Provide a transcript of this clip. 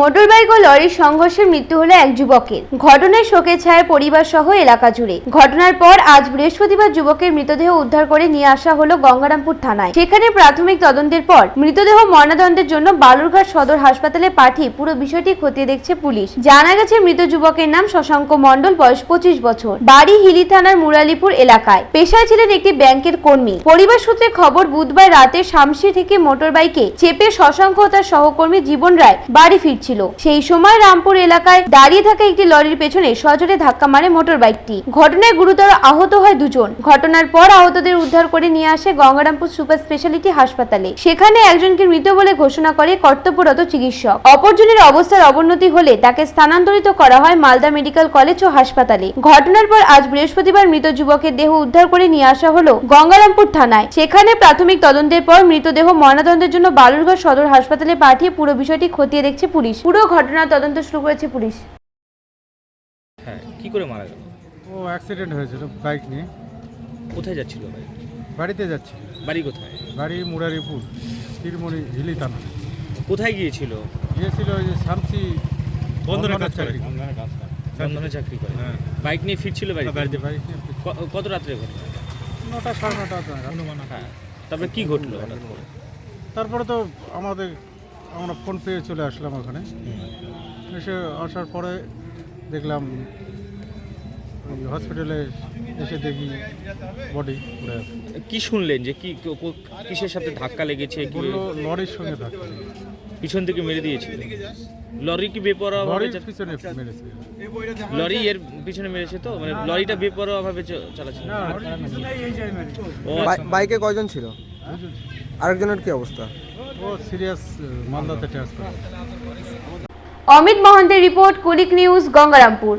Motorbike ও লরির সংঘর্ষে মৃত্যু হলো এক যুবকের। ঘটনায় শোকের ছায়া পরিবার সহ এলাকা জুড়ে। ঘটনার পর আজ বৃহস্পতিবার যুবকের মৃতদেহ উদ্ধার করে নিয়ে আসা হলো গঙ্গারামপুর থানায়। সেখানে প্রাথমিক তদন্তের পর মৃতদেহ ময়নাতদন্তের জন্য বালুরঘাট সদর হাসপাতালে পাঠিয়ে পুরো বিষয়টি খতিয়ে দেখছে পুলিশ। জানা গেছে মৃত যুবকের নাম শশাঙ্ক মণ্ডল, বয়স 25 বছর, বাড়ি হিলি থানার মুরালিপুর এলাকায়। পেশায় ছিলেন একটি ব্যাংকের কর্মী। পরিবার সূত্রে খবর, বুধবার রাতে শামসি থেকে মোটরবাইকে চেপে শশাঙ্ক ও তার সহকর্মী জীবন রায় বাড়ি ফিরছিল। সেই সময় রামপুর এলাকায় দাঁড়িয়ে থাকা একটি লরির পেছনে সজোরে ধাক্কা মারে মোটরবাইকটি। ঘটনায় গুরুতর আহত হয় দুজন। ঘটনার পর আহতদের উদ্ধার করে নিয়ে আসে গঙ্গারামপুর সুপার স্পেশালিটি হাসপাতালে। সেখানে একজনকে মৃত বলে ঘোষণা করে কর্তব্যরত চিকিৎসক। অপরজনের অবস্থার অবনতি হলে তাকে স্থানান্তরিত করা হয় মালদা মেডিকেল কলেজ ও হাসপাতালে। ঘটনার পর আজ বৃহস্পতিবার মৃত যুবকের দেহ উদ্ধার করে নিয়ে আসা হলো গঙ্গারামপুর থানায়। সেখানে প্রাথমিক তদন্তের পর মৃতদেহ ময়নাতদন্তের জন্য বালুরঘাট সদর হাসপাতালে পাঠিয়ে পুরো বিষয়টি খতিয়ে দেখছে পুলিশ। পুরো ঘটনার তদন্ত শুরু করেছে পুলিশ। হ্যাঁ, কি করে মারা গেল? ও অ্যাক্সিডেন্ট হয়েছিল বাইক নিয়ে। কোথায় যাচ্ছিল ভাই? বাড়িতে যাচ্ছিল। বাড়ি কোথায়? বাড়ি মুরারিপুর, তিরমণি হিলি থানা। কোথায় গিয়েছিল? গিয়েছিল ওই যে শামসি বন্ধনের চাকরি। বন্ধনে চাকরি করে। হ্যাঁ। বাইক নিয়ে ফিরছিল বাড়ি? বাড়িতে বাইক নিয়ে কত রাত্রে ঘটনা? 9টা সাড়ে 9টা। হ্যাঁ, তারপরে কি ঘটলো হঠাৎ করে? তারপরে তো আমরা ফোন পেয়ে চলে আসলাম ওখানে। এসে আসার পরে দেখলাম হসপিটালে এসে দেখি বডি পড়ে আছে। কি শুনলেন যে কি কিসের সাথে ধাক্কা লেগেছে? কি বললো লরির সঙ্গে ধাক্কা লেগেছে। পিছন থেকে মেরে দিয়েছিল? লরি কি বেপরোয়া ভাবে? লরির পিছনে মেরেছে। লরি এর পিছনে মেরেছে তো? মানে লরিটা বেপরোয়া ভাবে চালাচ্ছিল? না, ও আচ্ছা। বাইকে কয়জন ছিল? দুজন। আরেকজনের কি অবস্থা? ও সিরিয়াস, মালদাতে ট্রান্সফার। অমিত মহন্তের রিপোর্ট, কুলিক নিউজ, গঙ্গারামপুর।